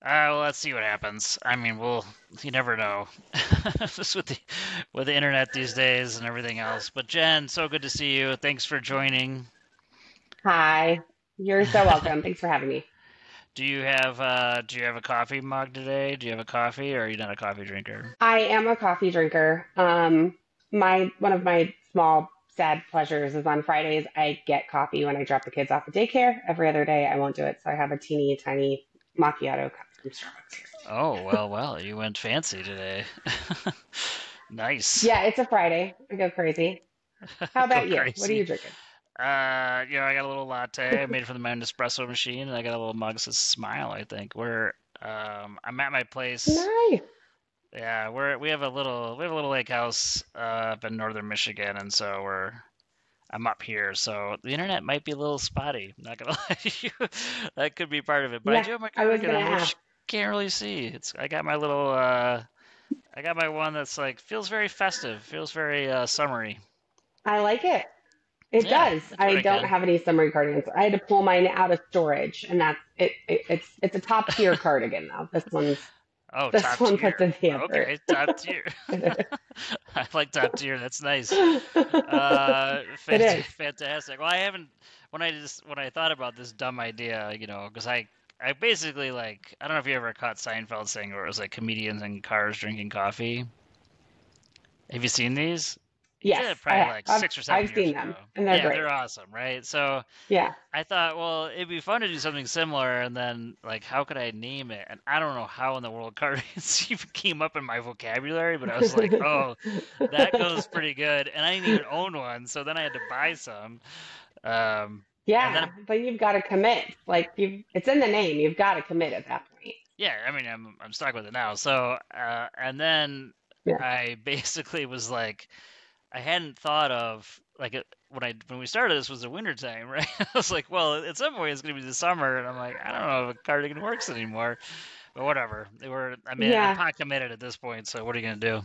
Well, let's see what happens. I mean, you never know. Just with the internet these days and everything else. But Jen, so good to see you. Thanks for joining. Hi, you're so welcome. Thanks for having me. Do you have a coffee mug today? Do you have a coffee, or are you not a coffee drinker? I am a coffee drinker. My one of my small sad pleasures is on Fridays I get coffee when I drop the kids off at daycare. Every other day I won't do it, so I have a teeny tiny macchiato cup from Starbucks here. Oh, well, you went fancy today. Nice. Yeah, it's a Friday. I go crazy. How Go about you? What are crazy. you drinking? I got a little latte I made from my own espresso machine, and I got a little mug that says Smile, I think. I'm at my place. Nice. Yeah, we have a little lake house up in northern Michigan, and so I'm up here, so the internet might be a little spotty. Not gonna lie to you, that could be part of it. But I Yeah, do have my I was cardigan gonna on, ask. which can't really see. I got my one that's like feels very festive, feels very summery. I like it. It Yeah, does. I do I what I don't can. have any summer cardigans. I had to pull mine out of storage, and that's it. It's a top tier cardigan though. Oh, This top one puts tier. in the effort. Okay, top tier. I like top tier. That's nice. It is. Fantastic. Well, I haven't when I thought about this dumb idea, because I basically like I don't know if you ever caught Seinfeld's thing where it was like comedians in cars drinking coffee. Have you seen these? He Yes, did it I probably have. like 6 or 7 I've years seen ago. them, and they're Yeah, great. they're awesome, right? So Yeah. I thought, well, it'd be fun to do something similar, and then like, how could I name it? And I don't know how in the world cardigans even came up in my vocabulary, but I was like, oh, that goes pretty good, and I didn't even own one, so then I had to buy some. And Yeah, then but you've got to commit. Like it's in the name. You've got to commit at that point. yeah, I mean, I'm stuck with it now. So and then Yeah. I basically was like, I hadn't thought of like when we started this was the winter time, right? I was like, well, at some point it's gonna be the summer, and I'm like, I don't know if a cardigan works anymore, but whatever. I mean, I'm Yeah. pot committed at this point, so what are you gonna do?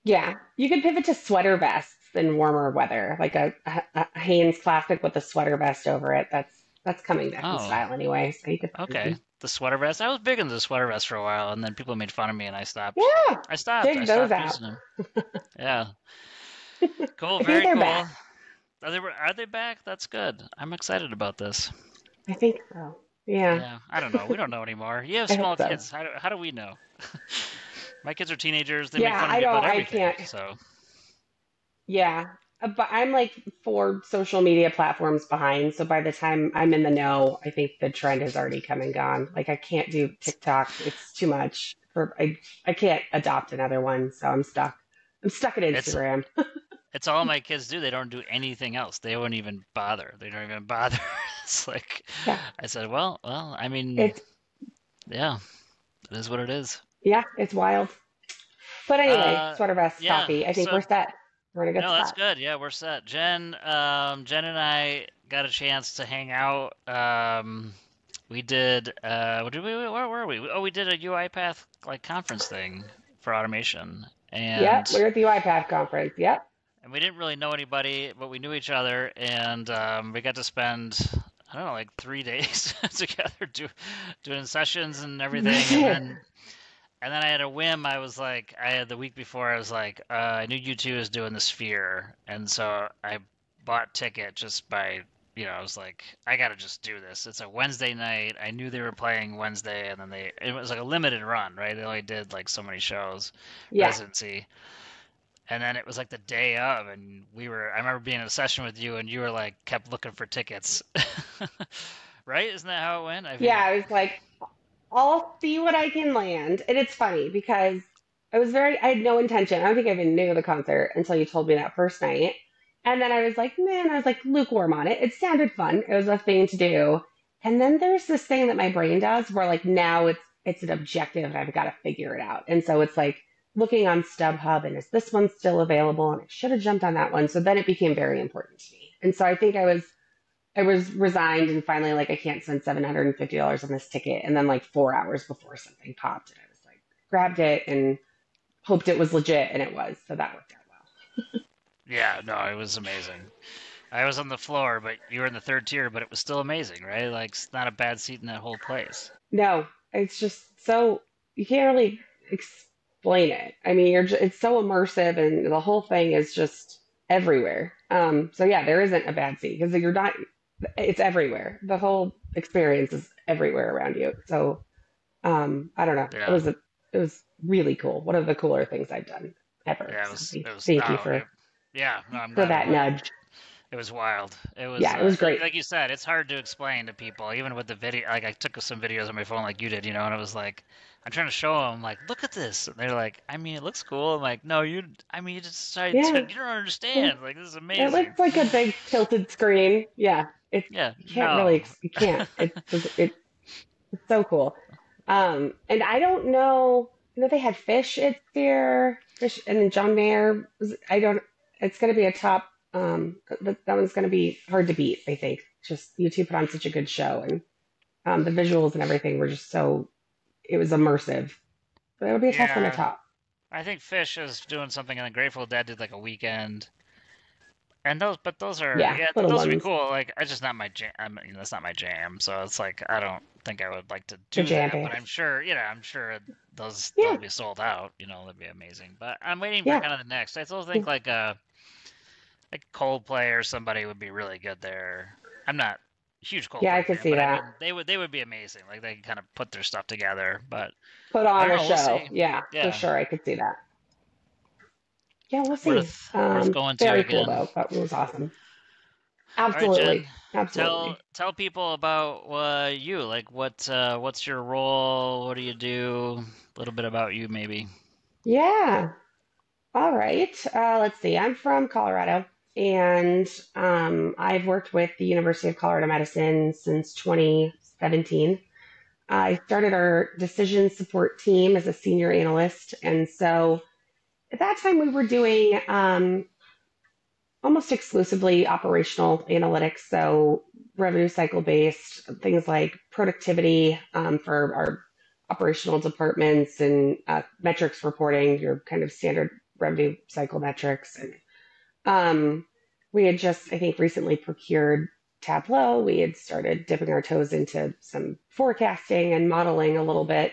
Yeah. You could pivot to sweater vests in warmer weather, like a Hanes classic with a sweater vest over it. That's coming back in Oh, style anyway. So you could find okay. them. The sweater vest. I was big into the sweater vest for a while, and then people made fun of me, and I stopped. Yeah. I stopped. I Dig those stopped out. using them. Yeah. Cool. I think Very they're cool. back. Are they back? That's good. I'm excited about this. I think so. Yeah. Yeah. I don't know. We don't know anymore. You have I hope small so. kids. How do we know? My kids are teenagers. They make Yeah, fun of me about I everything. can't. So, Yeah. But I'm like 4 social media platforms behind. So by the time I'm in the know, I think the trend has already come and gone. Like I can't do TikTok. It's too much I can't adopt another one. So I'm stuck. I'm stuck at it's Instagram. it's all my kids do. They don't do anything else. They won't even bother. They don't even bother. It's like Yeah. I said, well, I mean, It's, yeah, it is what it is. yeah, it's wild. But anyway, Uh, sweater vest yeah. coffee. I think So we're set. We're in a good no, that's spot. good. Yeah, we're set. Jen and I got a chance to hang out. We did. What did we? Where were we? Oh, we did a UiPath like conference thing for automation, Yep. and We're at the UiPath conference. Yep. and we didn't really know anybody, but we knew each other, and we got to spend I don't know like 3 days together doing sessions and everything, and then I had a whim. I had the week before. I was like, I knew U2 was doing the Sphere, and so I bought ticket just by, I was like, I gotta just do this. It's a Wednesday night. I knew they were playing Wednesday, and then it was like a limited run, right? They only did like so many shows, Yeah. residency, and then it was like the day of, and I remember being in a session with you, and you were like, kept looking for tickets, right? Isn't that how it went? I Yeah. think. I was like, I'll see what I can land. And it's funny because I had no intention. I don't think I even knew the concert until you told me that first night. And then I was like, man, I was like lukewarm on it. It sounded fun. It was a thing to do. And then there's this thing that my brain does where like now it's an objective and I've got to figure it out. And so it's like looking on StubHub and is this one still available? And I should have jumped on that one. So then it became very important to me. And so I think I was resigned and finally like I can't spend $750 on this ticket. And then like 4 hours before something popped and I was like grabbed it and hoped it was legit and it was. So that worked out well. Yeah, no, it was amazing. I was on the floor, but you were in the third tier, but it was still amazing, right? Like, it's not a bad seat in that whole place. No. it's just so you can't really explain it. I mean, it's so immersive, and the whole thing is just everywhere. So yeah, there isn't a bad sea because you're not. It's everywhere. The whole experience is everywhere around you. So I don't know. Yeah. It was really cool. One of the cooler things I've done ever. Yeah, So it was thank you yeah, no, I'm for glad it that went. nudge. It was wild. It was Yeah, it was great. like you said, it's hard to explain to people, even with the video. Like I took some videos on my phone, like you did, and it was like I'm trying to show them, like, look at this, and they're like, I mean, it looks cool. I'm like, no, I mean, you just Yeah, you don't yeah. understand. Like this is It amazing. looks like a big tilted screen. Yeah, it's Yeah, you can't really no. you can't. It's so cool. And I don't know. You know, they had fish at there, fish, and then John Mayer. I don't. It's going to be a top. That one's going to be hard to beat. I think. Just you two put on such a good show, and the visuals and everything were just so. It was immersive. But it'll be a tough one to Yeah, top. I think Fish is doing something, and the Grateful Dead did like a weekend. And those are, Yeah, yeah, little those would be ones. cool. Like, it's just not my jam. I mean, that's not my jam. So it's like I don't think I would like to The do jam that. But band. I'm sure, I'm sure they'll Yeah, be sold out. That'd be amazing. But I'm waiting for yeah, kind of the next. I still think like Coldplay or somebody would be really good there. I'm not a huge yeah. I Coldplay could fan, see but I that. mean they would be amazing. Like they can kind of put their stuff together. But Put I on don't a know. We'll show. see. Yeah, for Yeah, sure. I could see that. Yeah, we'll see. worth going to Very cool again. though. That was awesome. All right, Jen. Absolutely. Tell Absolutely. tell people about you. Like what's your role? What do you do? A little bit about you, maybe. Yeah. All right. Let's see. I'm from Colorado, and I've worked with the University of Colorado Medicine since 2017. I started our decision support team as a senior analyst. And so at that time, we were doing almost exclusively operational analytics. So revenue cycle based, things like productivity for our operational departments and metrics reporting, your kind of standard revenue cycle metrics. And we had just, I think, recently procured Tableau. We had started dipping our toes into some forecasting and modeling a little bit.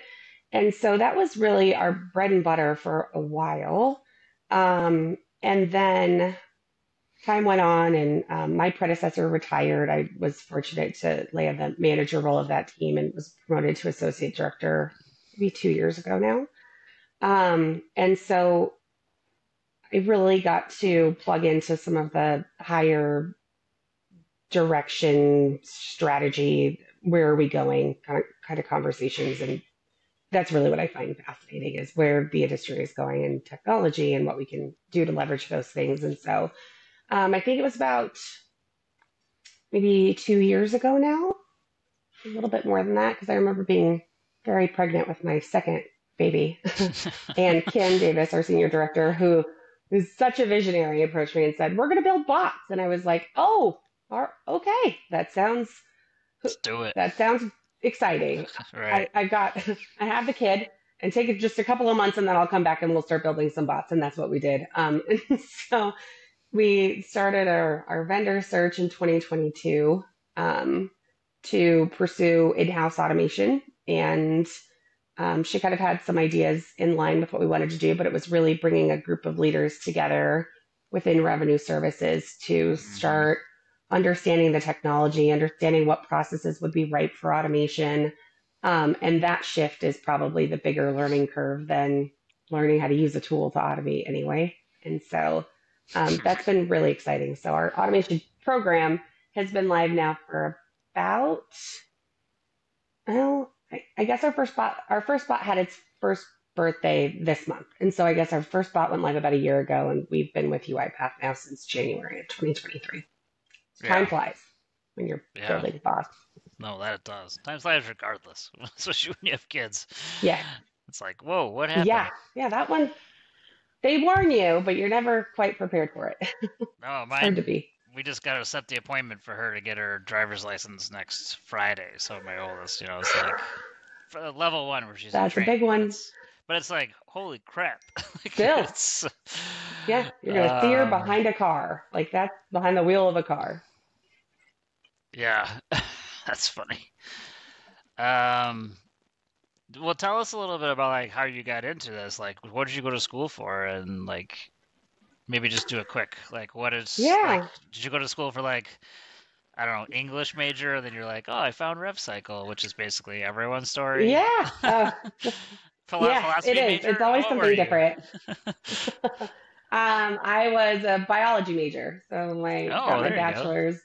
And so that was really our bread and butter for a while. And then time went on, and my predecessor retired. I was fortunate to land the manager role of that team and was promoted to associate director maybe 2 years ago now. And so I really got to plug into some of the higher direction strategy. Where are we going? Kind of conversations. And that's really what I find fascinating is where the industry is going in technology and what we can do to leverage those things. And so I think it was about maybe 2 years ago now, a little bit more than that, because I remember being very pregnant with my second baby. And Kim Davis, our senior director, who was such a visionary, approached me and said, "We're going to build bots." And I was like, "Oh, okay, Let's do it. that sounds exciting. Right. I got I have the kid." And take it just a couple of months, and then I'll come back and we'll start building some bots. And that's what we did. And so we started our vendor search in 2022 to pursue in-house automation, and she kind of had some ideas in line with what we wanted to do, but it was really bringing a group of leaders together within revenue services to Hmm. start understanding the technology, understanding what processes would be ripe for automation. And that shift is probably the bigger learning curve than learning how to use a tool to automate anyway. And so that's been really exciting. So our automation program has been live now for about, well, I guess our first bot had its first birthday this month. And so I guess our first bot went live about a year ago, and we've been with UiPath now since January of 2023. Time Yeah. flies when you're Yeah. building bots. No, that it does. Time flies regardless, especially when you have kids. Yeah. It's like, whoa, what Yeah. happened? Yeah. That one, they warn you, but you're never quite prepared for it. No, It's hard to mine. be. We just got to set the appointment for her to get her driver's license next Friday. So my oldest, it's like for the level one where she's in That's a big training. one. But it's like, holy crap! Like Still. it's, Yeah. You're going to see her um, behind a car. Like that's behind the wheel of a car. yeah, that's funny. Um, Well, tell us a little bit about like how you got into this. Like, what did you go to school for, and like maybe just do a quick like what is like. Yeah, Did you go to school for like I don't know English major, and then you're like, oh, I found Rev Cycle, which is basically everyone's story. yeah, yes, it Philosophy is. It's major. always What were something you? different. I was a biology major, so I got Oh, my there you go. bachelor's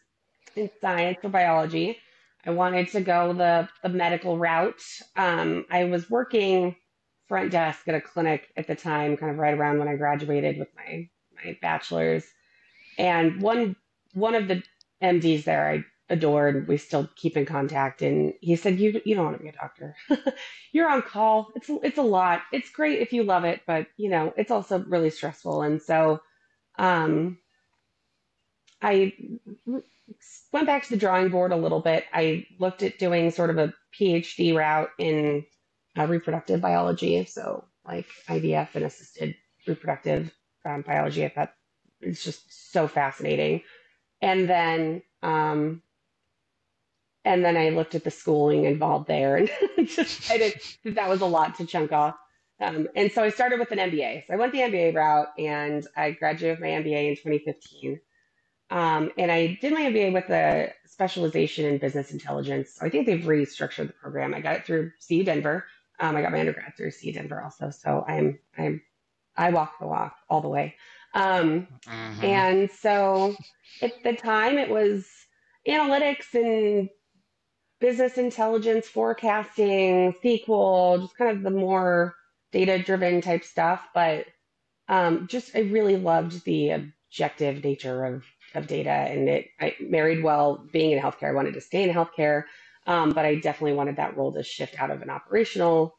in science for biology. I wanted to go the medical route. I was working front desk at a clinic at the time, kind of right around when I graduated with my bachelor's. And one of the MDs there I adored. We still keep in contact, and he said, "You don't want to be a doctor. You're on call. It's a lot. It's great if you love it, but it's also really stressful." And so um, I went back to the drawing board a little bit. I looked at doing sort of a PhD route in reproductive biology, so like IVF and assisted reproductive biology. I thought it's just so fascinating. And then um, and then I looked at the schooling involved there and decided that that was a lot to chunk off. And so I started with an MBA. So I went the MBA route and I graduated with my MBA in 2015. And I did my MBA with a specialization in business intelligence. So I think they've restructured the program. I got it through CU Denver. I got my undergrad through CU Denver also. So I walk the walk all the way. Um, Hmm. and so at the time it was analytics and business intelligence, forecasting, SQL, just kind of the more data driven type stuff. But just I really loved the objective nature of data, and I married well being in healthcare. I wanted to stay in healthcare, but I definitely wanted that role to shift out of an operational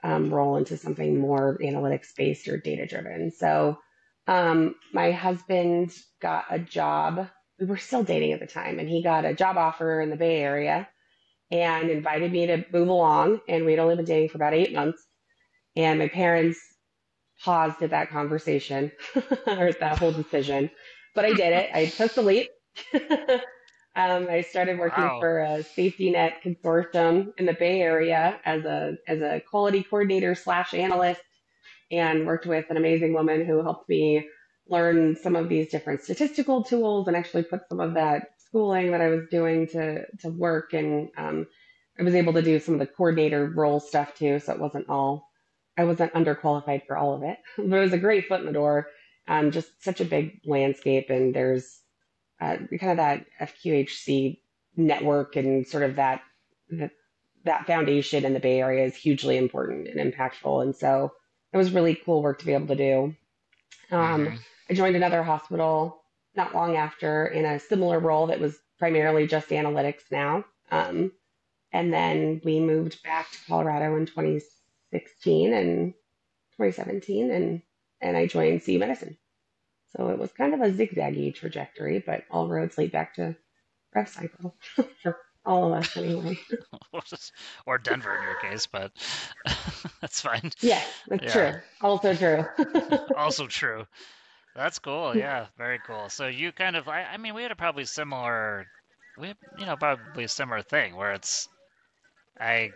role into something more analytics based or data driven. So my husband got a job. We were still dating at the time, and he got a job offer in the Bay Area and invited me to move along. And we'd only been dating for about 8 months. And my parents paused at that conversation or at that whole decision. But I did it. I took the leap. I started working Wow. for a safety net consortium in the Bay Area as a quality coordinator slash analyst, and worked with an amazing woman who helped me learn some of these different statistical tools and actually put some of that schooling that I was doing to work. And I was able to do some of the coordinator role stuff too, so I wasn't underqualified for all of it, but it was a great foot in the door. Just such a big landscape, and there's kind of that FQHC network and sort of that that foundation in the Bay Area is hugely important and impactful. And so it was really cool work to be able to do. Um, Hmm. I joined another hospital not long after in a similar role that was primarily just analytics now. And then we moved back to Colorado in 2016 and 2017, and I joined CU Medicine. So it was kind of a zigzaggy trajectory, but all roads lead back to Rev Cycle for all of us anyway. Or Denver in your case, but that's fine. Yes, that's Yeah. true. Also true. Also true. That's cool. Yeah, very cool. So you kind of, I mean, we had a probably similar, we had, probably a similar thing where I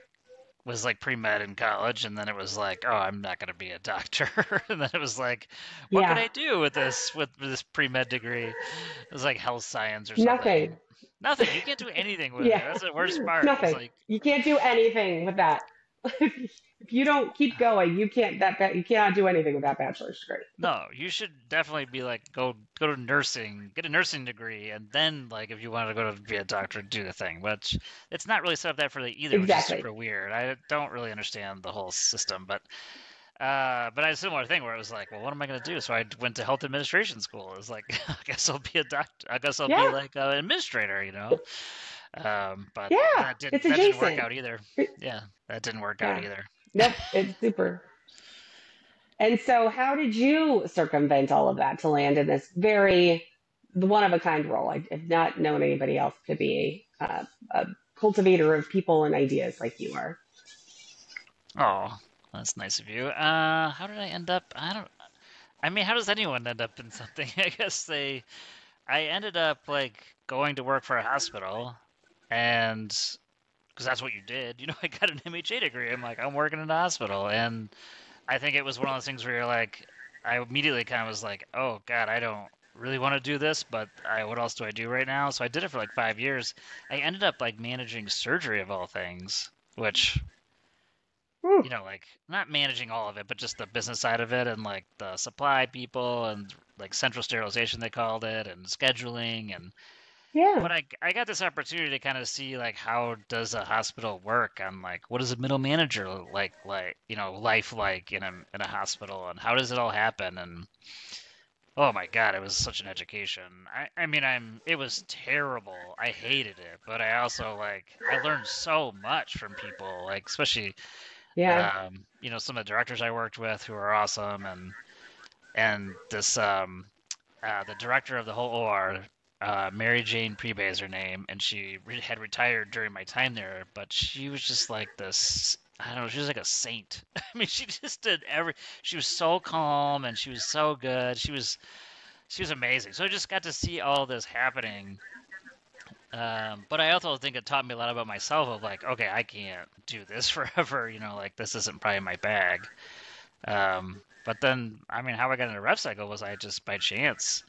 was like pre-med in college, and then it was like, oh, I'm not going to be a doctor. And then it was like, what could Yeah, I do with this pre-med degree? It was like health science or something. nothing. Nothing. You can't do anything with it. Yeah, That's the worst part. It's nothing. like, You can't do anything with that. If you don't keep going, you cannot do anything with that bachelor's degree. no, you should definitely be like go to nursing, get a nursing degree, and then like if you want to go to be a doctor, do the thing. But it's not really set up that for the either, which is Exactly. super weird. I don't really understand the whole system, but I had a similar thing where it was like, well, what am I going to do? So I went to health administration school. It was like, I guess I'll be a doctor. I guess I'll be Yeah, like an administrator. But yeah. that It's didn't work adjacent. out either. Yeah, that didn't work out Yeah. either. Nope. It's super. And so, how did you circumvent all of that to land in this very one of a kind role? I've not known anybody else to be a cultivator of people and ideas like you are. Oh, that's nice of you. How did I end up? I don't. I mean, how does anyone end up in something? I guess I ended up like going to work for a hospital, and because that's what you did. I got an MHA degree. I'm like, I'm working in a hospital, and I think it was one of those things where you're like, I immediately kind of was like, oh God, I don't really want to do this, but what else do I do right now? So I did it for like 5 years. I ended up like managing surgery of all things, which, Hmm. like not managing all of it, but just the business side of it and like the supply people and like central sterilization they called it and scheduling and Yeah. but I got this opportunity to kind of see like how does a hospital work and like what is a middle manager like life like in a hospital and how does it all happen and oh my God, it was such an education. I mean it was terrible. I hated it, but I also like I learned so much from people like especially Yeah. some of the directors I worked with who are awesome and this the director of the whole OR, Mary Jane Prebe is her name, and she had retired during my time there, but she was just like this. I don't know. She was like a saint. I mean, she just did every. She was so calm and she was so good. She was amazing. So I just got to see all this happening. But I also think it taught me a lot about myself. Of like, okay, I can't do this forever. Like this isn't probably my bag. But then, I mean, how I got into rev cycle was I just by chance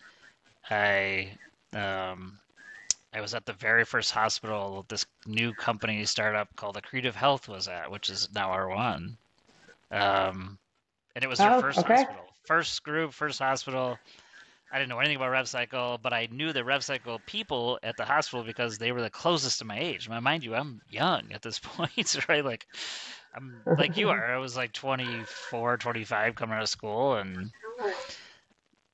I um, I was at the very first hospital this new company startup called Accretive Health was at, which is now R1. Um, and it was their Oh, first okay. hospital, first group, first hospital. I didn't know anything about RevCycle, but I knew the RevCycle people at the hospital because they were the closest to my age. Mind you, I'm young at this point, right? Like I'm like you are. I was like 24, 25 coming out of school, and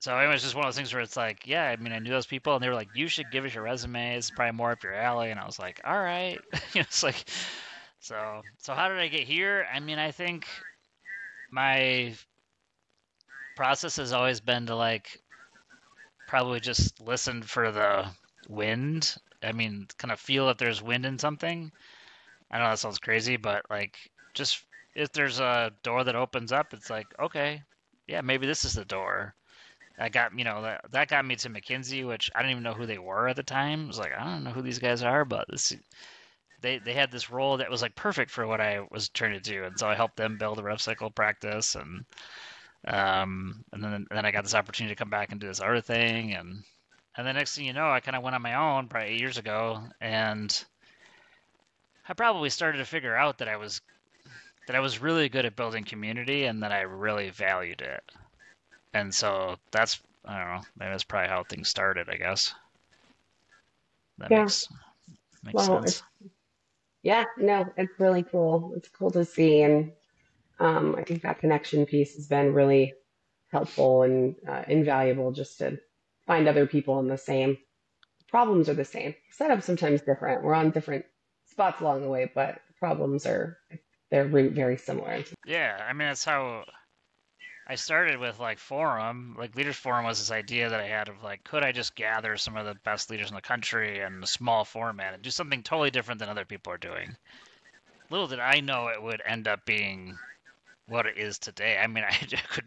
so it was just one of those things where it's like, yeah, I mean, I knew those people, and they were like, you should give us your resume. It's probably more up your alley. And I was like, all right. It's like, so how did I get here? I mean, I think my process has always been to like probably just listen for the wind. I mean, kind of feel that there's wind in something. I know that sounds crazy, but like, just if there's a door that opens up, it's like, okay, yeah, maybe this is the door. That got me to McKinsey, which I didn't even know who they were at the time. I was like, I don't know who these guys are, but they had this role that was like perfect for what I was trying to do, and so I helped them build a rev cycle practice, and then I got this opportunity to come back and do this other thing, and the next thing you know, I kind of went on my own probably 8 years ago, and I probably started to figure out that I was really good at building community and that I really valued it. And so that's I don't know, maybe that's probably how things started, I guess. That Yeah. makes Well, sense. yeah, no, it's really cool. It's cool to see. And I think that connection piece has been really helpful and invaluable just to find other people in the same problems are the same. Setups sometimes different. We're on different spots along the way, but the problems are they're very similar. Yeah, I mean that's how I started with like forum. Like Leaders Forum was this idea that I had of like, could I just gather some of the best leaders in the country in a small format and do something totally different than other people are doing? Little did I know it would end up being what it is today. I mean, I could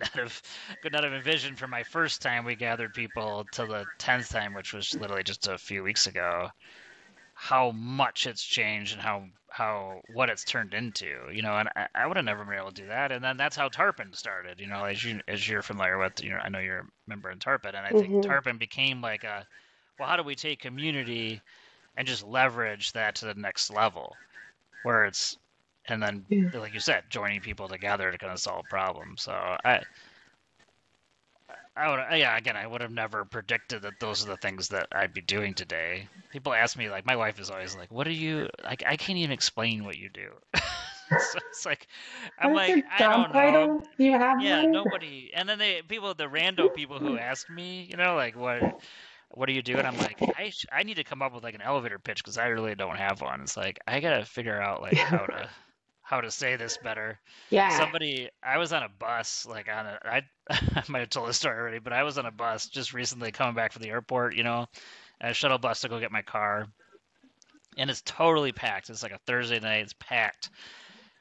not have envisioned from my first time we gathered people to the 10th time, which was literally just a few weeks ago, how much it's changed and how what it's turned into, and I would have never been able to do that. And then that's how Tarpon started, as you're familiar with, I know you're a member in Tarpon, and I think Hmm. Tarpon became like well, how do we take community and just leverage that to the next level where it's and then Yeah. like you said, joining people together to kind of solve problems. So I would, yeah, again, I would have never predicted that those are the things that I'd be doing today. People ask me, like, my wife is always like, "What do you like?" I can't even explain what you do. So it's like, I'm What is your like, I job don't know. title? Do you have Yeah, one? nobody. And then the rando people who ask me, like, what do you do? And I'm like, I need to come up with like an elevator pitch because I really don't have one. It's like I gotta figure out like how to say this better. Yeah. I was on a bus, like I might have told this story already, but I was on a bus just recently coming back from the airport, and a shuttle bus to go get my car, and it's totally packed. It's like a Thursday night, it's packed.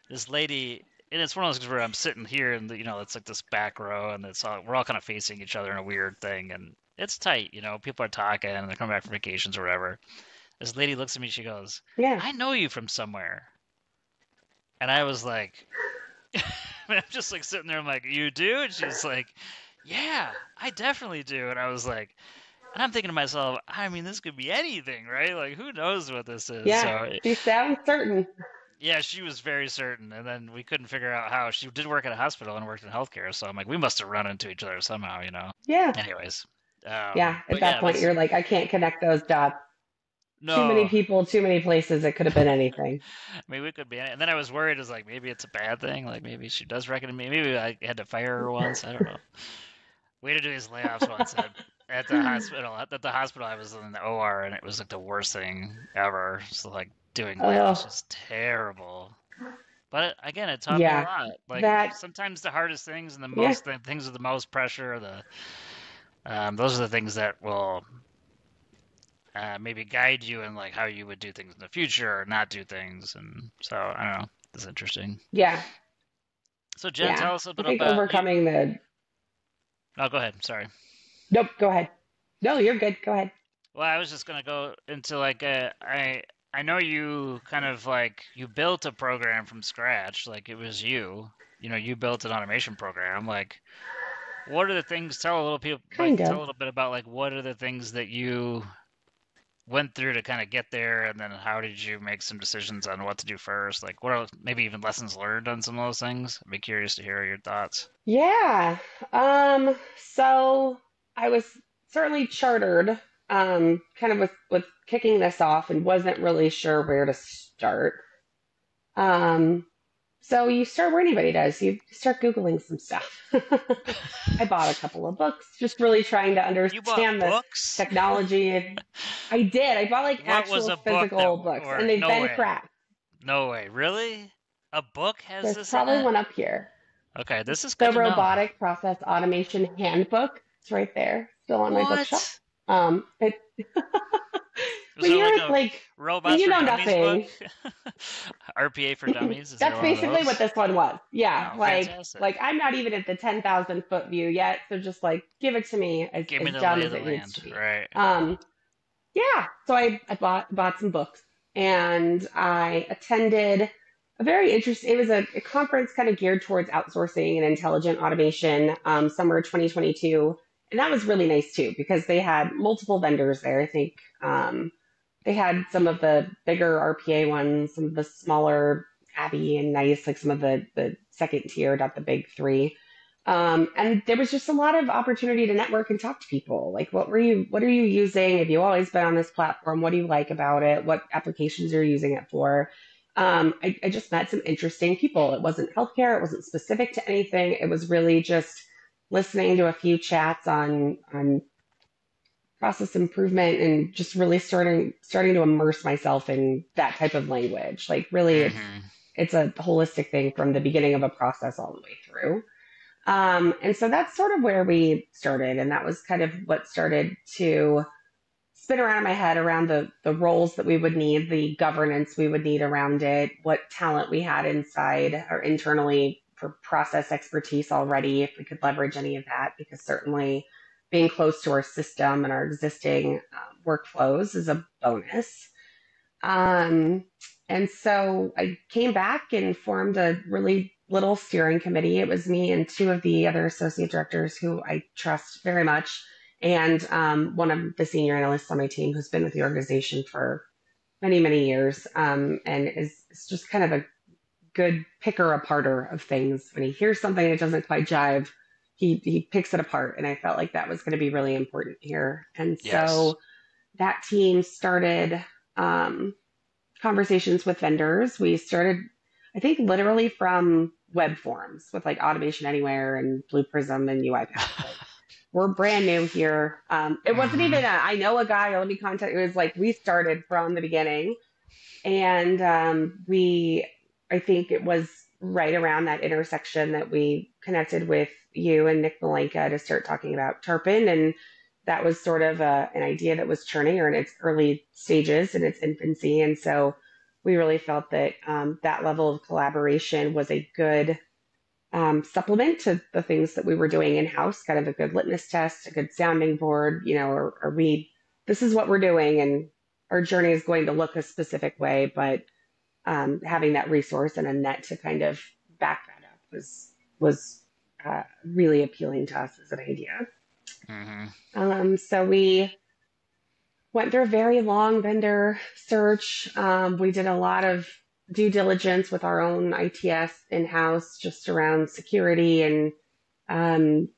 This lady, and it's one of those things where I'm sitting here, and it's like this back row, and we're all kind of facing each other in a weird thing, and it's tight, people are talking, and they're coming back from vacations or whatever. This lady looks at me, she goes, Yeah. "I know you from somewhere." And I was like, I'm just like sitting there, I'm like, "You do?" And she's like, "Yeah, I definitely do." And I was like, and I'm thinking to myself, I mean, this could be anything, right? Like, who knows what this is? Yeah. So, She sounds certain. yeah, she was very certain. And then we couldn't figure out how. She did work at a hospital and worked in healthcare. So I'm like, we must have run into each other somehow. Yeah. Anyways, Yeah. At but that yeah, point, that's you're like, I can't connect those dots. Too many no. people, too many places. It could have been anything. I mean, we could be. And then I was worried, is like maybe it's a bad thing. Like maybe she does recommend me. Maybe I had to fire her once. I don't know. We had to do these layoffs once at the hospital. At the hospital, I was in the OR, and it was like the worst thing ever. So like doing layoffs Oh, was terrible. But again, it taught me a yeah. lot. Like That, sometimes the hardest things and yeah. the things with the most pressure, those are the things that will maybe guide you in like how you would do things in the future or not do things. And so I don't know. It's interesting. Yeah. So Jen, Yeah. tell us a I bit think about you. overcoming the, Oh, go ahead. Sorry. nope, go ahead. No, you're good. Go ahead. Well, I was just gonna go into like I know you kind of like you built a program from scratch, like it was you. You built an automation program. Like, what are the things? Kind Tell a of. little bit about like what are the things that you went through to kind of get there, and then how did you make some decisions on what to do first? Like, what are maybe even lessons learned on some of those things? I'd be curious to hear your thoughts. Yeah. So I was certainly chartered, kind of with kicking this off and wasn't really sure where to start. Um, so you start where anybody does. You start Googling some stuff. I bought a couple of books, just really trying to You bought understand the books? technology. I did. I bought like What was actual a book that, physical books, and or they've no been way. crap. No way. Really? A book has There's this in probably it? one up here. Okay, this is The good to know. Robotic Process Automation Handbook. It's right there, still on my bookshelf. What? It Is when it like you're a like when Robots you for know Dummies book? nothing, RPA for Dummies? Is there that's one of basically what those? this one was. Yeah, Oh, like fantastic. I'm not even at the 10,000 foot view yet, so just like give it to me Give me as the dumb lay of as the it needs land. to be. Right. Um, yeah, so I bought some books and I attended a very interesting. It was a conference kind of geared towards outsourcing and intelligent automation, summer 2022, and that was really nice too because they had multiple vendors there. I think they had some of the bigger RPA ones, some of the smaller Abby and Nice, like some of the second tier, not the big three. And there was just a lot of opportunity to network and talk to people. Like, what are you using? Have you always been on this platform? What do you like about it? What applications are you using it for? I just met some interesting people. It wasn't healthcare. It wasn't specific to anything. It was really just listening to a few chats on process improvement and just really starting to immerse myself in that type of language. Like, really, Mm-hmm. it's a holistic thing from the beginning of a process all the way through. And so that's sort of where we started. And that was kind of what started to spin around in my head around the roles that we would need, the governance we would need around it, what talent we had inside or internally for process expertise already, if we could leverage any of that, because certainly being close to our system and our existing workflows is a bonus. Um, and so I came back and formed a really little steering committee. It was me and two of the other associate directors who I trust very much, and one of the senior analysts on my team who's been with the organization for many, many years, and is just kind of a good picker aparter of things. When he hears something that doesn't quite jive, he picks it apart, and I felt like that was going to be really important here. And Yes. so that team started. Um, Conversations with vendors. We started, I think, literally from web forms with like Automation Anywhere and Blue Prism and UiPath. Like, we're brand new here. It wasn't Mm-hmm. even I know a guy, or let me contact. It was like we started from the beginning. And I think it was right around that intersection that we connected with you and Nick Malenka to start talking about Tarpon. And that was sort of an idea that was churning or in its early stages, in its infancy. And so we really felt that that level of collaboration was a good supplement to the things that we were doing in house, kind of a good litmus test, a good sounding board. Are we, this is what we're doing, and our journey is going to look a specific way, but having that resource and a net to kind of back that up was really appealing to us as an idea. Hmm. So we went through a very long vendor search. We did a lot of due diligence with our own ITS in-house just around security and um,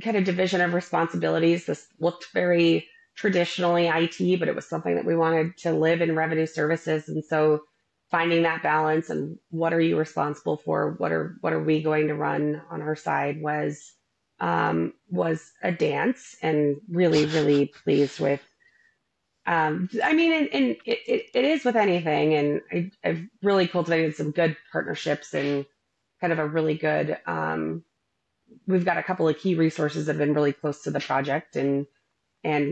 kind of division of responsibilities. This looked very traditionally IT, but it was something that we wanted to live in revenue services. And so finding that balance and what are you responsible for? What are we going to run on our side was a dance, and really, really pleased with I mean, and it is with anything, and I've really cultivated some good partnerships and kind of a really good. We've got a couple of key resources that have been really close to the project and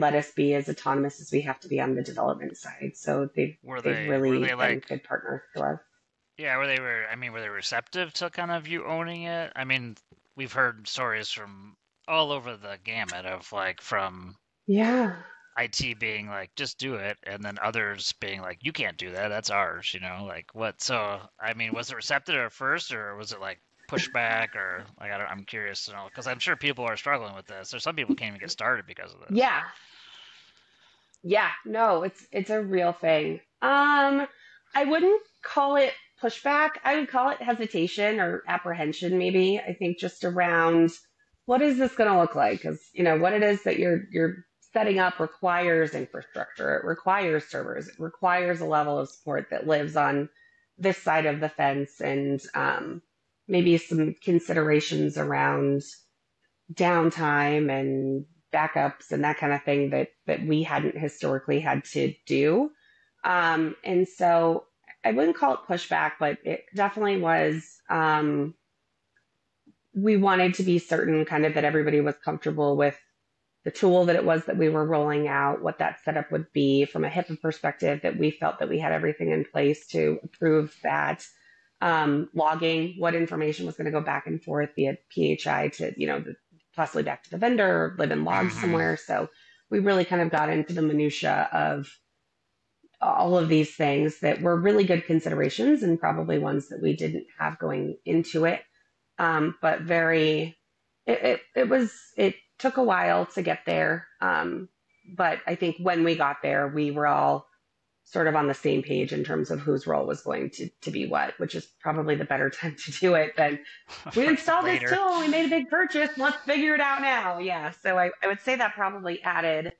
let us be as autonomous as we have to be on the development side. So they've Were really they been like, good partners to us. yeah, I mean, were they receptive to kind of you owning it? I mean, we've heard stories from all over the gamut of like from Yeah. IT being like, just do it, and then others being like, you can't do that, that's ours, like what? So, I mean, was it receptive at first, or was it like pushback, or like, I'm curious to know, because I'm sure people are struggling with this. There's some people can't even get started because of this. Yeah. Yeah, no, it's a real thing. I wouldn't call it pushback. I would call it hesitation or apprehension, maybe. I think just around what is this going to look like? Because what it is that you're setting up requires infrastructure. It requires servers. It requires a level of support that lives on this side of the fence, and maybe some considerations around downtime and backups and that kind of thing that we hadn't historically had to do. And so I wouldn't call it pushback, but it definitely was. We wanted to be certain, kind of, that everybody was comfortable with the tool that it was that we were rolling out, what that setup would be from a HIPAA perspective, that we felt that we had everything in place to approve that. Logging what information was going to go back and forth via PHI to, possibly back to the vendor or live in logs Hmm. somewhere. So we really kind of got into the minutia of all of these things that were really good considerations and probably ones that we didn't have going into it. But it took a while to get there. But I think when we got there, we were all sort of on the same page in terms of whose role was going to be what, which is probably the better time to do it than we installed this Later. tool, we made a big purchase, let's figure it out now. Yeah. So I would say that probably added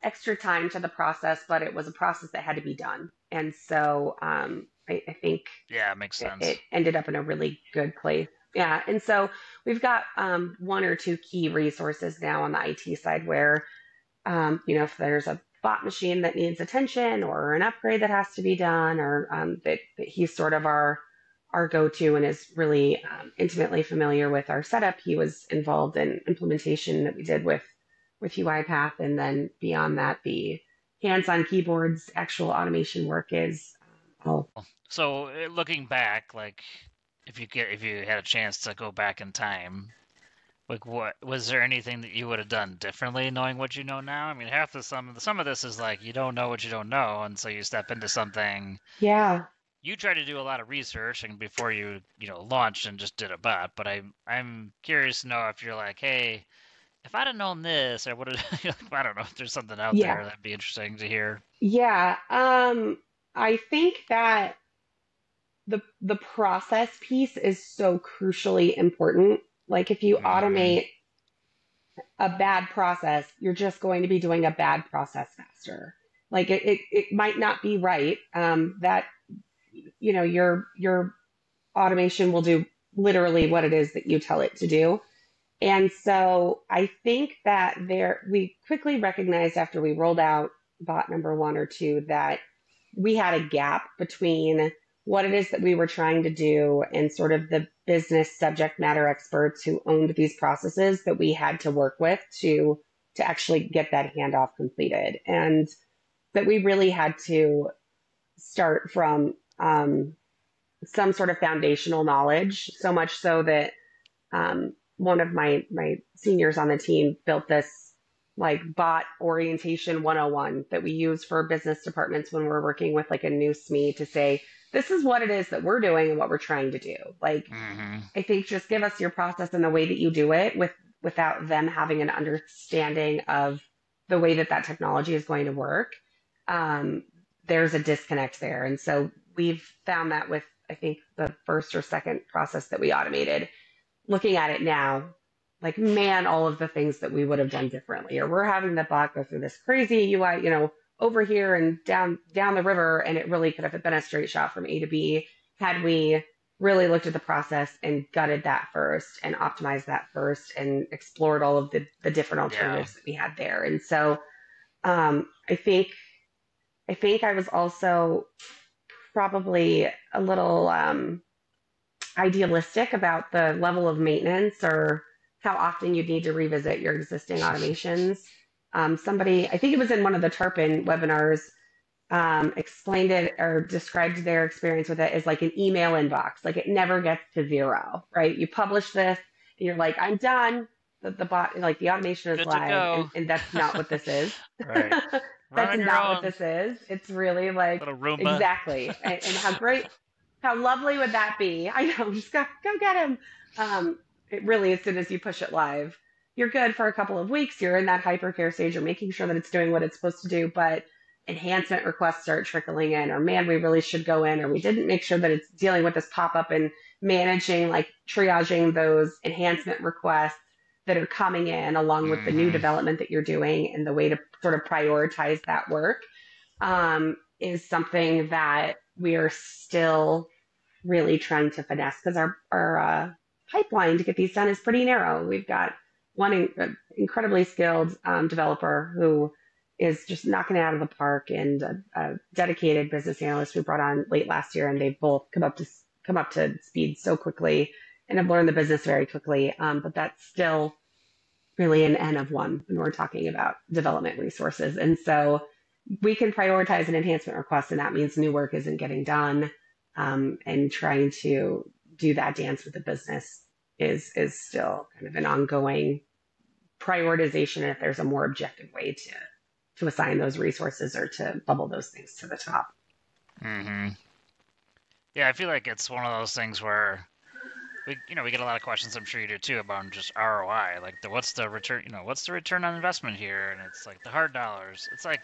extra time to the process, but it was a process that had to be done. And so I think Yeah, it makes it sense. ended up in a really good place. Yeah. And so we've got one or two key resources now on the IT side where, if there's a bot machine that needs attention or an upgrade that has to be done, or that he's sort of our go-to and is really intimately familiar with our setup. He was involved in implementation that we did with UiPath, and then beyond that, the hands-on keyboards, actual automation work is all. So, looking back, like if you had a chance to go back in time, like what was there anything that you would have done differently knowing what you know now? I mean, half the some of this is like you don't know what you don't know, and so you step into something. Yeah, You try to do a lot of research and before launched and just did a bot. But I'm curious to know if you're like, hey, if I'd have known this, I would have. I don't know if there's something out yeah, there that'd be interesting to hear. yeah. I think that the process piece is so crucially important. Like if you Hmm. automate a bad process, you're just going to be doing a bad process faster. Like it might not be right. That your automation will do literally what it is that you tell it to do. And so I think that we quickly recognized after we rolled out bot number one or two that we had a gap between what it is that we were trying to do and sort of the business subject matter experts who owned these processes that we had to work with to actually get that handoff completed, and that we really had to start from some sort of foundational knowledge, so much so that one of my seniors on the team built this. like bot orientation 101 that we use for business departments when we're working with like a new SME to say, this is what it is that we're doing and what we're trying to do. Like, Hmm. I think just give us your process and the way that you do it without them having an understanding of the way that that technology is going to work. Um, there's a disconnect there. And so we've found that with, I think, the first or second process that we automated, looking at it now, like, man, all of the things that we would have done differently, or we're having the bot go through this crazy UI, over here and down the river, and it really could have been a straight shot from A to B had we really looked at the process and gutted that first and optimized that first and explored all of the different Yeah. alternatives that we had there. And so I think I was also probably a little idealistic about the level of maintenance or how often you'd need to revisit your existing automations. Somebody, I think it was in one of the Tarpon webinars, explained it or described their experience with it as like an email inbox. Like it never gets to zero, right? You publish this and you're like, I'm done. The bot, like the automation is Good to live. And, go. and that's not what this is. Right. Run That's on your not what own, this is. It's really like, little Roomba. exactly. And how great, how lovely would that be? I know, just go get him. It really, as soon as you push it live, you're good for a couple of weeks. You're in that hypercare stage. You're making sure that it's doing what it's supposed to do, but enhancement requests start trickling in, or man, we really should go in, or we didn't make sure that it's dealing with this pop up and managing, like triaging those enhancement requests that are coming in along with the new Hmm. development that you're doing, and the way to sort of prioritize that work is something that we are still really trying to finesse because our pipeline to get these done is pretty narrow. We've got one incredibly skilled developer who is just knocking it out of the park, and a dedicated business analyst we brought on late last year, and they've both come up to speed so quickly and have learned the business very quickly. But that's still really an N of one when we're talking about development resources. And so we can prioritize an enhancement request, and that means new work isn't getting done. And trying to do that dance with the business is still kind of an ongoing prioritization. If there's a more objective way to assign those resources or to bubble those things to the top. Hmm. Yeah, I feel like it's one of those things where we get a lot of questions. I'm sure you do too about just ROI, like what's the return, what's the return on investment here, and it's like the hard dollars. It's like,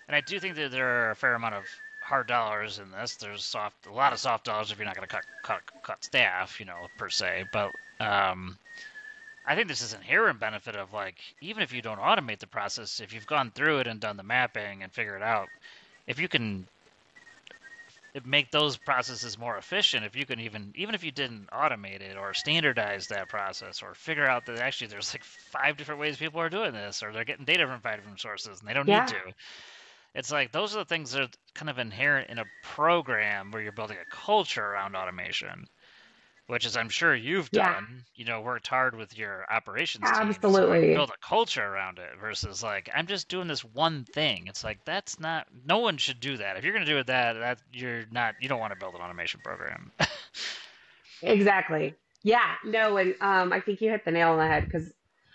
and I do think that there are a fair amount of hard dollars in this. There's a lot of soft dollars if you're not going to cut staff, per se. But I think there's this inherent benefit of like, even if you don't automate the process, if you've gone through it and done the mapping and figured it out, if you can make those processes more efficient, if you can even if you didn't automate it or standardize that process or figure out that actually there's like 5 different ways people are doing this, or they're getting data from 5 different sources and they don't need Yeah, to. It's like those are the things that are kind of inherent in a program where you're building a culture around automation, which is I'm sure you've yeah, done, worked hard with your operations teams to like absolutely. build a culture around it versus like I'm just doing this one thing. It's like that's not no one should do that. If you're going to do it that you don't want to build an automation program. Exactly. Yeah, no, and I think you hit the nail on the head because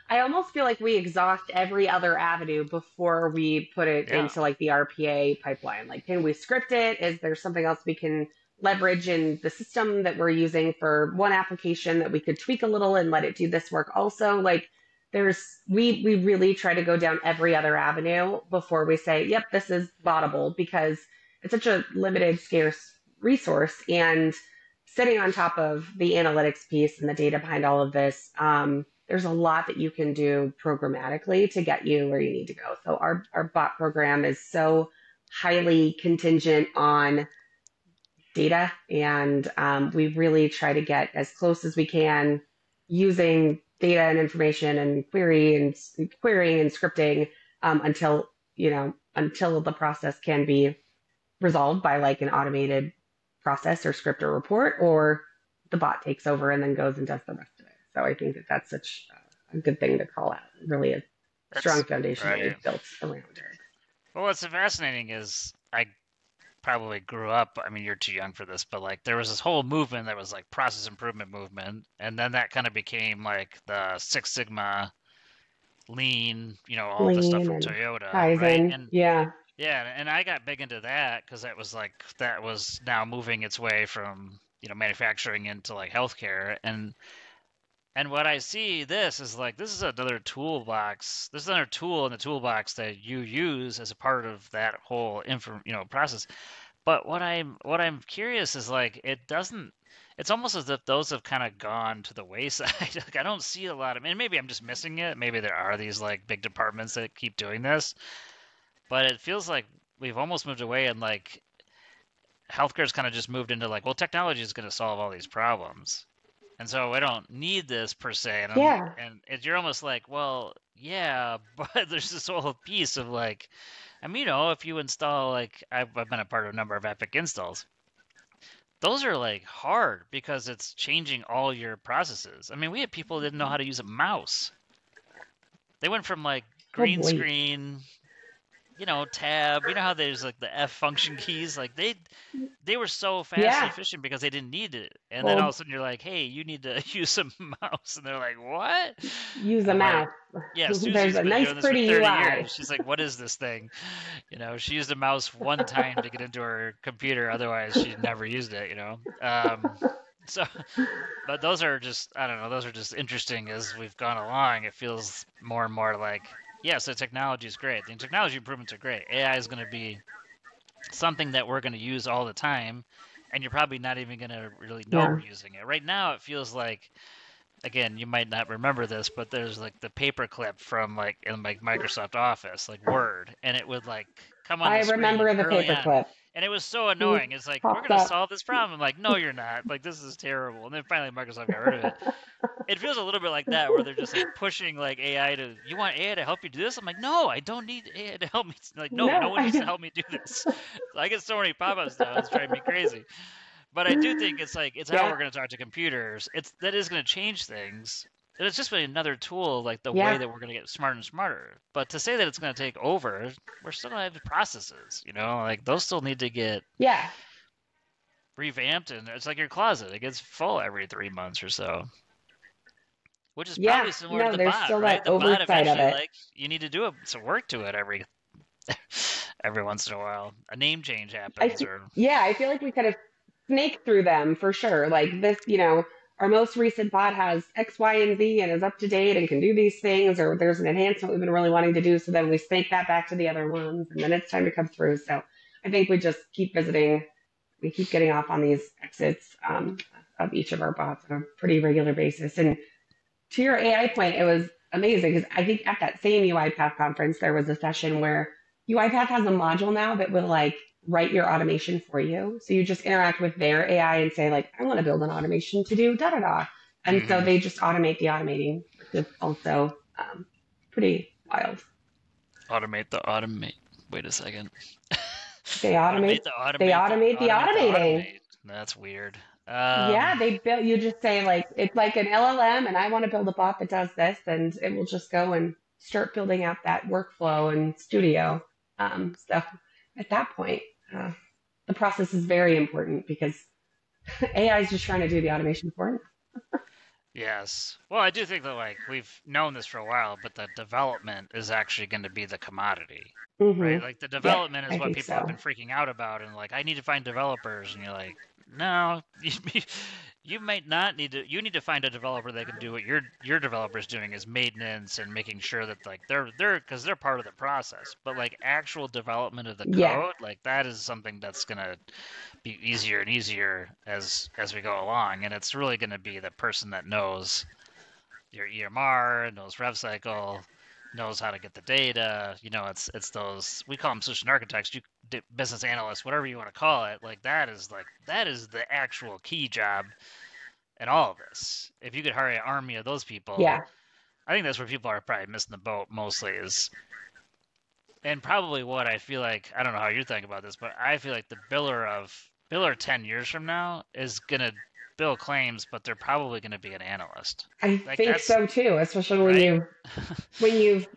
I almost feel like we exhaust every other avenue before we put it Yeah. into like the RPA pipeline. Like, can we script it? Is there something else we can leverage in the system that we're using for one application that we could tweak a little and let it do this work also? Like, there's we really try to go down every other avenue before we say, yep, this is bottable because it's such a limited, scarce resource. And sitting on top of the analytics piece and the data behind all of this, there's a lot that you can do programmatically to get you where you need to go. So our bot program is so highly contingent on data, and we really try to get as close as we can using data and information and querying and scripting until the process can be resolved by like an automated process or script or report, or the bot takes over and then goes and does the rest of it. So I think that that's such a good thing to call out. Really a strong That's foundation that right. we've built around it. Well, what's fascinating is I probably grew up, I mean, you're too young for this, but like there was this whole movement that was like process improvement movement, and then that kind of became like the Six Sigma lean, all the stuff Lean from and Toyota, right? Kaizen. And Yeah. yeah, and I got big into that because that was now moving its way from manufacturing into like healthcare, and what I see this is like this is another toolbox. This is another tool in the toolbox that you use as a part of that whole process. But what I'm curious is like it doesn't. It's almost as if those have kind of gone to the wayside. Like I don't see a lot of, and maybe I'm just missing it. Maybe there are these like big departments that keep doing this, but it feels like we've almost moved away and like healthcare's kind of just moved into like, well, technology is going to solve all these problems. And so I don't need this per se. Yeah. You're almost like, well, yeah, but there's this whole piece of like, I mean, if you install like, I've been a part of a number of Epic installs. Those are like hard because it's changing all your processes. I mean, we had people that didn't know how to use a mouse. They went from like Oh green boy. screen, tab. You know how there's like the F function keys? Like they were so fast and Yeah. efficient because they didn't need it. And then all of Well, a sudden you're like, hey, you need to use a mouse. And they're like, what? use And a I'm like, mouse. yeah, There's Susie's a been nice, doing this for pretty 30 UI. years. She's like, what is this thing? She used a mouse one time to get into her computer. Otherwise, she never used it. So, but those are just, I don't know, those are just interesting as we've gone along. It feels more and more like, yeah, so technology is great. The technology improvements are great. AI is going to be something that we're going to use all the time, and you're probably not even going to really know we're Yeah. using it. Right now, it feels like, again, you might not remember this, but there's like the paperclip from like in like Microsoft Office, like Word, and it would like come on I the screen remember the early on. paperclip. And it was so Hmm. annoying. It's like, we're Popped going to up. solve this problem. I'm like, no, you're not. Like, this is terrible. And then finally Microsoft got rid of it. It feels a little bit like that, where they're just like pushing like AI to, you want AI to help you do this? I'm like, no, I don't need AI to help me. Like, no No, one I needs to don't. help me do this. So I get so many pop-ups now, it's driving me crazy. But I do think it's like, it's how Yeah. we're going to talk to computers. That is going to change things. And it's just really another tool, like the way Yeah. that we're going to get smarter and smarter. But to say that it's going to take over, we're still going to have the processes, like those still need to get Yeah. revamped. And it's like your closet, it gets full every 3 months or so. Which is Yeah. probably similar to No, the there's bot, still right? that The bot oversight of eventually, it. like, you need to do some work to it every once in a while. A name change happens, or Yeah, I feel like we kind of snake through them for sure. Like this, our most recent bot has X, Y, and Z and is up to date and can do these things, or there's an enhancement we've been really wanting to do. So then we snake that back to the other ones, and then it's time to come through. So I think we just keep visiting. We keep getting off on these exits of each of our bots on a pretty regular basis. And to your AI point, it was amazing because I think at that same UiPath conference, there was a session where UiPath has a module now that will like write your automation for you. So you just interact with their AI and say like, I want to build an automation to do da da da. And so hmm they just automate the automating, which is also pretty wild. automate the automate. Wait a second. They automate automate, the they automate the automate the automate the automating. automate. That's weird. Yeah, they built, you just say like, it's like an LLM and I want to build a bot that does this and it will just go and start building out that workflow and studio. So at that point, uh, the process is very important because AI is just trying to do the automation for it. Yes. Well, I do think that like we've known this for a while, but the development is actually going to be the commodity, right? Like the Yep, development is I what think people have so. been freaking out about, and like I need to find developers, and you're like, no, you might not need to. You need to find a developer that can do what your developer is doing, is maintenance and making sure that like they're because they're part of the process. But like actual development of the Yeah, code, like that is something that's gonna be easier and easier as we go along, and it's really going to be the person that knows your EMR, knows RevCycle, knows how to get the data. It's those, we call them solution architects, business analysts, whatever you want to call it. That is the actual key job in all of this. If you could hire an army of those people, yeah, I think that's where people are probably missing the boat mostly is, and probably what I feel like, I don't know how you think about this, but I feel like the biller 10 years from now is going to bill claims, but they're probably going to be an analyst. I Like think that's so too, especially right. when you've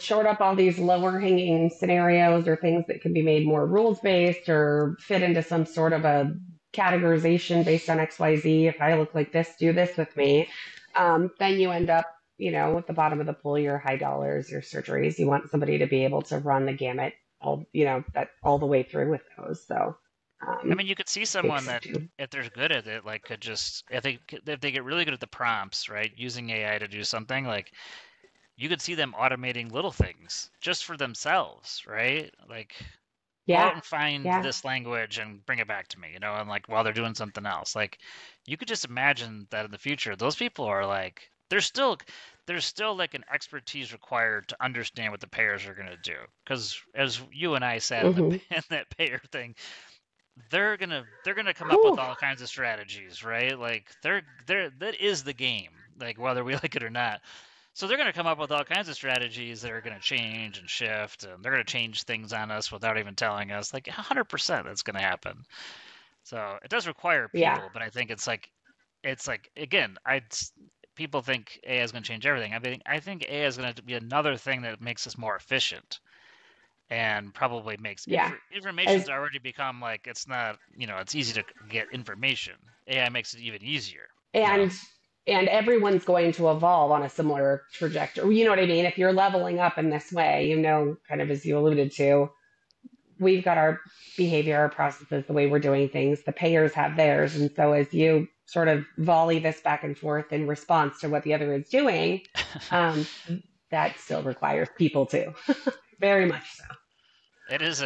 shored up all these lower hanging scenarios or things that can be made more rules based or fit into some sort of a categorization based on XYZ. If I look like this, do this with me. Then you end up at the bottom of the pool, your high dollars, your surgeries. You want somebody to be able to run the gamut that all the way through with those. So, I um, mean, you could see someone takes that, two. if they're good at it, like could just if they get really good at the prompts, right, using AI to do something, like you could see them automating little things just for themselves, right? Like go Yeah. out and find Yeah. this language and bring it back to me, and like while they're doing something else. Like you could just imagine that in the future, those people are like there's still like an expertise required to understand what the payers are going to do. Because as you and I said in the Hmm. in that payer thing, they're gonna come up with Whew. all kinds of strategies, right? Like they're that is the game, like whether we like it or not. So they're gonna come up with all kinds of strategies that are gonna change and shift, and they're gonna change things on us without even telling us. Like 100% that's gonna happen. So it does require Yeah. people, but I think it's like again, I people think AI is gonna change everything. I think AI is gonna be another thing that makes us more efficient and probably makes Yeah. information's As already become like it's not, it's easy to get information. AI makes it even easier, you know. and and everyone's going to evolve on a similar trajectory. You know what I mean? If you're leveling up in this way, kind of as you alluded to, we've got our behavior, our processes, the way we're doing things. The payers have theirs. And so as you sort of volley this back and forth in response to what the other is doing, um, that still requires people too. Very much so. It is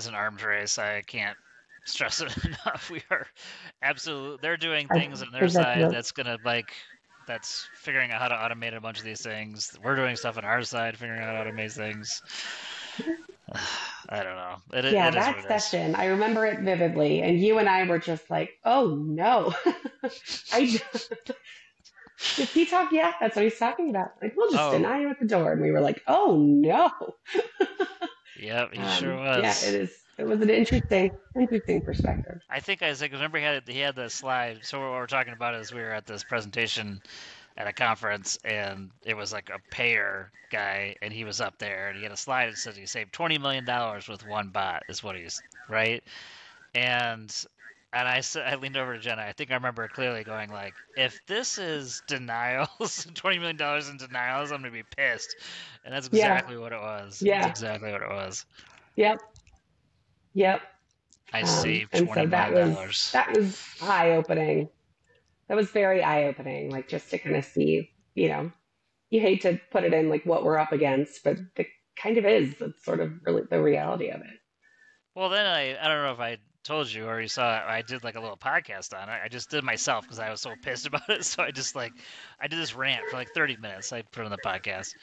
an arms race. I can't stress it enough. We are absolutely they're doing I things on their think that's side the, that's figuring out how to automate a bunch of these things. We're doing stuff on our side, figuring out how to automate things. I don't know. yeah, It is what that it is. session, I remember it vividly. And you and I were just like, oh no. I Is he talking? Yeah, that's what he's talking about. Like, we'll just Oh, deny you at the door. And we were like, oh no. yep, he sure Yeah, was. it was an interesting perspective. I think I was like, remember he had the slide. So what we're talking about is we were at this presentation at a conference, and it was like a payer guy, and he was up there, and he had a slide that says he saved $20 million with one bot, is what he's right. And I leaned over to Jenna. I think I remember clearly going like, if this is denials, $20 million in denials, I'm gonna be pissed. And that's Yeah, exactly what it was. It's yeah, exactly what it was. yep, yep. I saved And twenty so million dollars. that was eye opening. That was very eye opening. Like just to kind of see, you hate to put it in like what we're up against, but it kind of is. It's sort of really the reality of it. Well, then I don't know if I told you or you saw I did like a little podcast on it. I just did myself because I was so pissed about it. So I did this rant for like 30 minutes. I put it on the podcast.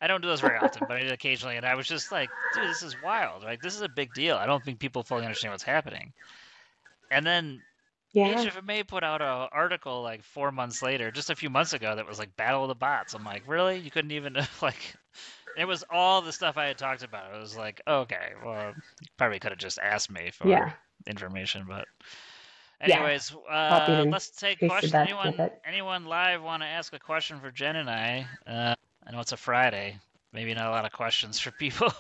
I don't do this very often, but I did occasionally, and I was just like, dude, this is wild. Like this is a big deal. I don't think people fully understand what's happening. And then Age Yeah, of May put out an article like 4 months later, just a few months ago, that was like Battle of the Bots. I'm like, really? You couldn't even like it was all the stuff I had talked about. It was like, okay, well, you probably could have just asked me for yeah, information, but yeah. anyways, Copied and let's take pasted questions. that Anyone, snippet. anyone live want to ask a question for Jen and I? I know it's a Friday. Maybe not a lot of questions for people.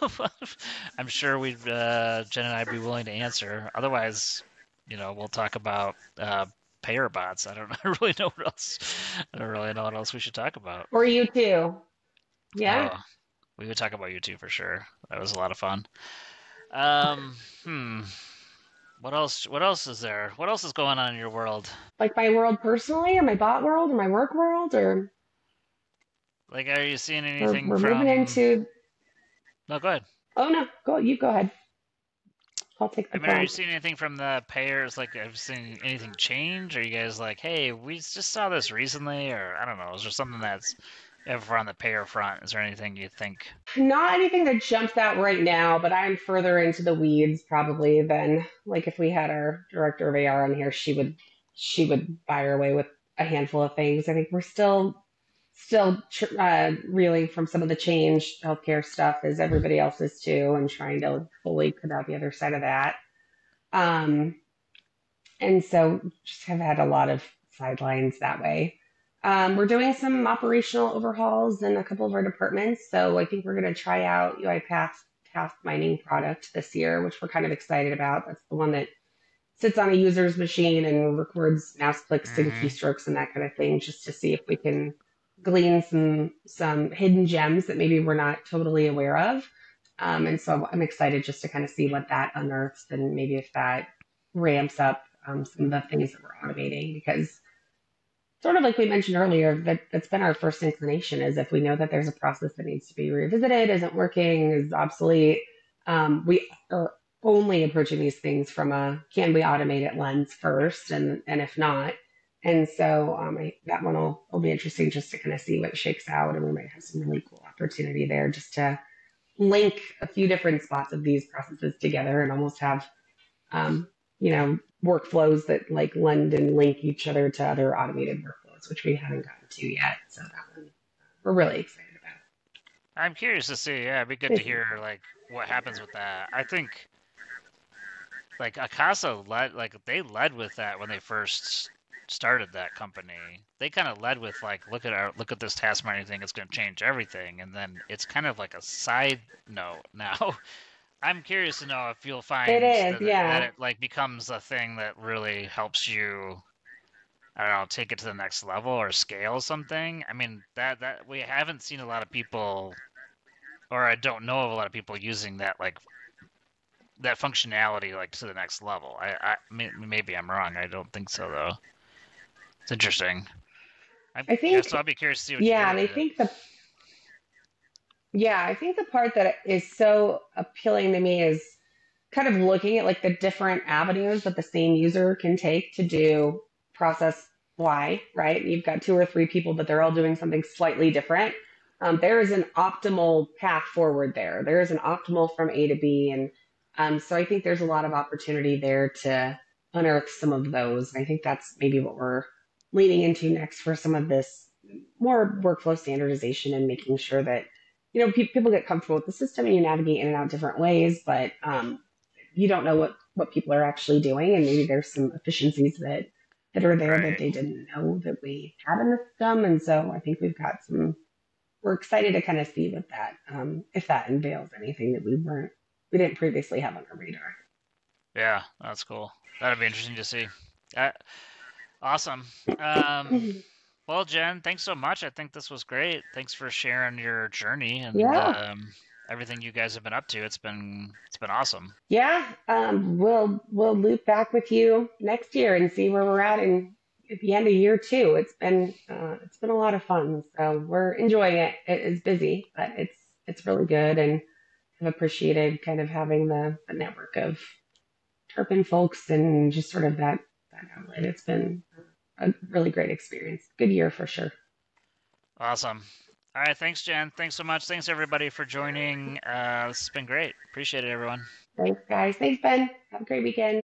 I'm sure Jen and I'd be willing to answer. Otherwise, we'll talk about payer bots. I don't really know what else. I don't really know what else we should talk about. Or you too. Yeah. Oh, we would talk about you too for sure. That was a lot of fun. Um, hmm. What else? What else is there? What else is going on in your world? Like my world personally, or my bot world, or my work world, or Like, are you seeing we're anything we're moving from? into. No, go ahead. Oh no, go ahead. I'll take I the mean, are you prompt. seeing anything from the payers? Like, have you seen anything change? Are you guys like, hey, we just saw this recently, or I don't know, is there something that's ever on the payer front? Is there anything you think? Not anything that jumps out right now, but I'm further into the weeds probably than like if we had our director of AR on here, she would fire away with a handful of things. I think we're still reeling from some of the change healthcare stuff as everybody else is too, and trying to fully come out the other side of that. Um, and so just have had a lot of sidelines that way. We're doing some operational overhauls in a couple of our departments. So I think we're going to try out UiPath task mining product this year, which we're kind of excited about. That's the one that sits on a user's machine and records mouse clicks and Mm-hmm. keystrokes and that kind of thing, just to see if we can. glean some hidden gems that maybe we're not totally aware of. And so I'm excited just to kind of see what that unearths and maybe if that ramps up some of the things that we're automating because sort of like we mentioned earlier, that's been our first inclination is if we know that there's a process that needs to be revisited, isn't working, is obsolete, we are only approaching these things from a can we automate it lens first, and if not, and so that one will be interesting just to kind of see what shakes out, and we might have some really cool opportunity there just to link a few different spots of these processes together and almost have um, workflows that like lend and link each other to other automated workflows, which we haven't gotten to yet. So that one we're really excited I'm curious to see. Yeah, it'd be good to about. hear like what happens with that. I think like Akasa led like they led with that when they first started that company. They kind of led with like look at this task mining thing, it's going to change everything, and then it's kind of like a side note now. I'm curious to know if you'll It find is, that yeah. it like becomes a thing that really helps you, I don't know, take it to the next level or scale something. I mean, that we haven't seen a lot of people, or I don't know of a lot of people using that like that functionality like to the next level. Maybe I'm wrong. I don't think so though. It's interesting. I Yeah, so think, I'll be curious to see what you do yeah, and with I it. think I think the part that is so appealing to me is kind of looking at like the different avenues that the same user can take to do process Y, right? You've got two or three people, but they're all doing something slightly different. There is an optimal path forward there. There is an optimal from A to B. And so I think there's a lot of opportunity there to unearth some of those. And I think that's maybe what we're leaning into next for some of this more workflow standardization and making sure that, people get comfortable with the system and you navigate in and out different ways, but you don't know what people are actually doing, and maybe there's some efficiencies that are there that Right. they didn't know that we had in the system, and so I think we've got some. We're excited to kind of see what that if that unveils anything that we didn't previously have on our radar. Yeah, that's cool. That'd be interesting to see. Uh, awesome. Um, well, Jen, thanks so much. I think this was great. Thanks for sharing your journey and Yeah, everything you guys have been up to. It's been awesome. yeah. We'll loop back with you next year and see where we're at in at the end of year two. It's been a lot of fun, so we're enjoying it. It is busy, but it's really good, and I've appreciated kind of having the network of Turpin folks and just sort of that outlet. It's been a really great experience. Good year for sure. Awesome. All right, thanks, Jen. Thanks so much. Thanks everybody for joining. This has been great. Appreciate it, everyone. Thanks, guys. Thanks, Ben. Have a great weekend.